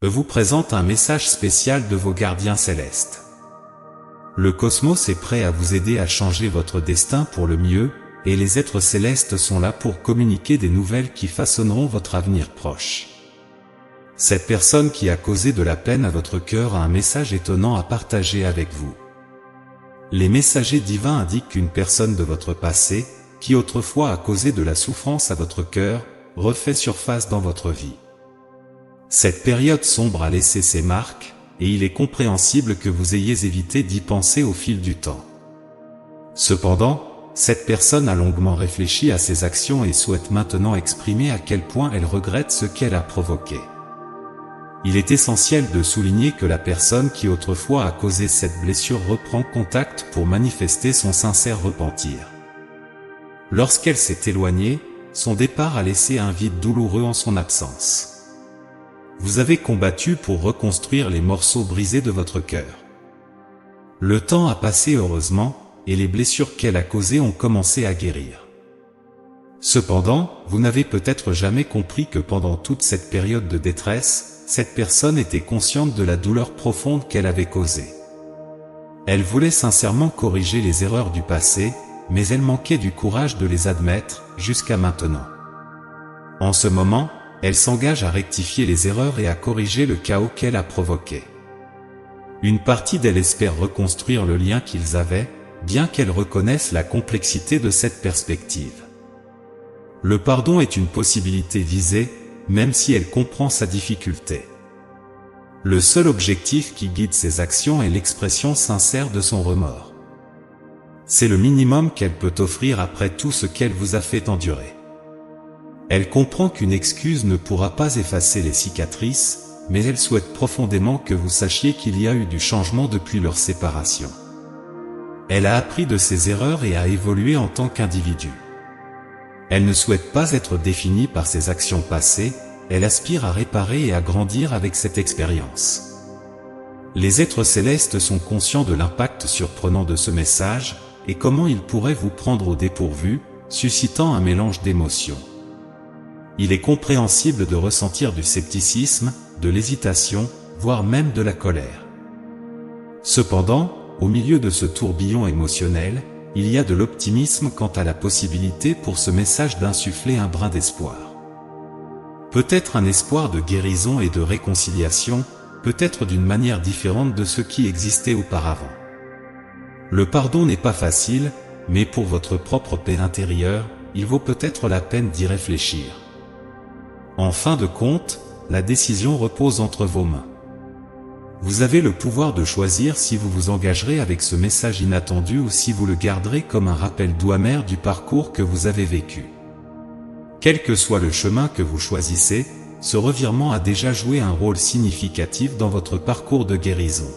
vous présente un message spécial de vos gardiens célestes. Le cosmos est prêt à vous aider à changer votre destin pour le mieux, et les êtres célestes sont là pour communiquer des nouvelles qui façonneront votre avenir proche. Cette personne qui a causé de la peine à votre cœur a un message étonnant à partager avec vous. Les messagers divins indiquent qu'une personne de votre passé, qui autrefois a causé de la souffrance à votre cœur, refait surface dans votre vie. Cette période sombre a laissé ses marques, et il est compréhensible que vous ayez évité d'y penser au fil du temps. Cependant, cette personne a longuement réfléchi à ses actions et souhaite maintenant exprimer à quel point elle regrette ce qu'elle a provoqué. Il est essentiel de souligner que la personne qui autrefois a causé cette blessure reprend contact pour manifester son sincère repentir. Lorsqu'elle s'est éloignée, son départ a laissé un vide douloureux en son absence. Vous avez combattu pour reconstruire les morceaux brisés de votre cœur. Le temps a passé heureusement, et les blessures qu'elle a causées ont commencé à guérir. Cependant, vous n'avez peut-être jamais compris que pendant toute cette période de détresse, cette personne était consciente de la douleur profonde qu'elle avait causée. Elle voulait sincèrement corriger les erreurs du passé, mais elle manquait du courage de les admettre, jusqu'à maintenant. En ce moment, elle s'engage à rectifier les erreurs et à corriger le chaos qu'elle a provoqué. Une partie d'elle espère reconstruire le lien qu'ils avaient, bien qu'elle reconnaisse la complexité de cette perspective. Le pardon est une possibilité visée, même si elle comprend sa difficulté. Le seul objectif qui guide ses actions est l'expression sincère de son remords. C'est le minimum qu'elle peut offrir après tout ce qu'elle vous a fait endurer. Elle comprend qu'une excuse ne pourra pas effacer les cicatrices, mais elle souhaite profondément que vous sachiez qu'il y a eu du changement depuis leur séparation. Elle a appris de ses erreurs et a évolué en tant qu'individu. Elle ne souhaite pas être définie par ses actions passées, elle aspire à réparer et à grandir avec cette expérience. Les êtres célestes sont conscients de l'impact surprenant de ce message, et comment il pourrait vous prendre au dépourvu, suscitant un mélange d'émotions. Il est compréhensible de ressentir du scepticisme, de l'hésitation, voire même de la colère. Cependant, au milieu de ce tourbillon émotionnel, il y a de l'optimisme quant à la possibilité pour ce message d'insuffler un brin d'espoir. Peut-être un espoir de guérison et de réconciliation, peut-être d'une manière différente de ce qui existait auparavant. Le pardon n'est pas facile, mais pour votre propre paix intérieure, il vaut peut-être la peine d'y réfléchir. En fin de compte, la décision repose entre vos mains. Vous avez le pouvoir de choisir si vous vous engagerez avec ce message inattendu ou si vous le garderez comme un rappel doux amer du parcours que vous avez vécu. Quel que soit le chemin que vous choisissez, ce revirement a déjà joué un rôle significatif dans votre parcours de guérison.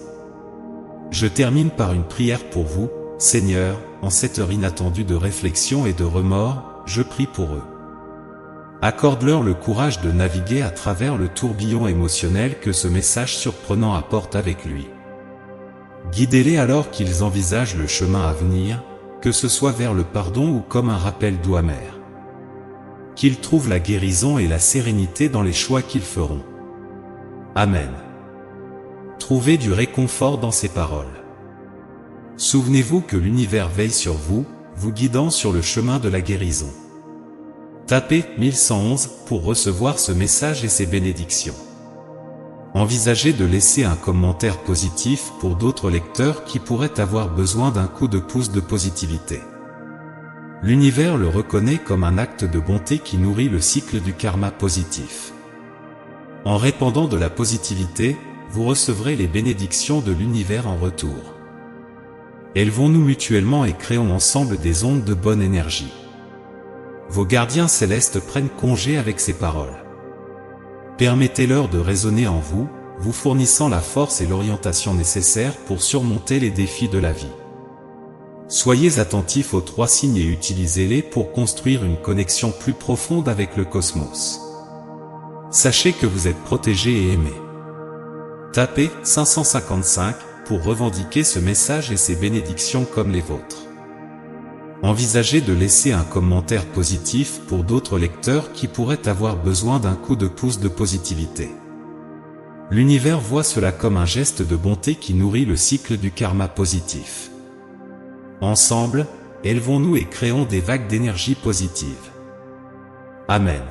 Je termine par une prière pour vous, Seigneur, en cette heure inattendue de réflexion et de remords, je prie pour eux. Accorde-leur le courage de naviguer à travers le tourbillon émotionnel que ce message surprenant apporte avec lui. Guidez-les alors qu'ils envisagent le chemin à venir, que ce soit vers le pardon ou comme un rappel doux amer. Qu'ils trouvent la guérison et la sérénité dans les choix qu'ils feront. Amen. Trouvez du réconfort dans ces paroles. Souvenez-vous que l'univers veille sur vous, vous guidant sur le chemin de la guérison. Tapez 1111 pour recevoir ce message et ses bénédictions. Envisagez de laisser un commentaire positif pour d'autres lecteurs qui pourraient avoir besoin d'un coup de pouce de positivité. L'univers le reconnaît comme un acte de bonté qui nourrit le cycle du karma positif. En répandant de la positivité, vous recevrez les bénédictions de l'univers en retour. Élevons-nous mutuellement et créons ensemble des ondes de bonne énergie. Vos gardiens célestes prennent congé avec ces paroles. Permettez-leur de résonner en vous, vous fournissant la force et l'orientation nécessaires pour surmonter les défis de la vie. Soyez attentifs aux 3 signes et utilisez-les pour construire une connexion plus profonde avec le cosmos. Sachez que vous êtes protégé et aimé. Tapez 555 pour revendiquer ce message et ses bénédictions comme les vôtres. Envisagez de laisser un commentaire positif pour d'autres lecteurs qui pourraient avoir besoin d'un coup de pouce de positivité. L'univers voit cela comme un geste de bonté qui nourrit le cycle du karma positif. Ensemble, élevons-nous et créons des vagues d'énergie positive. Amen.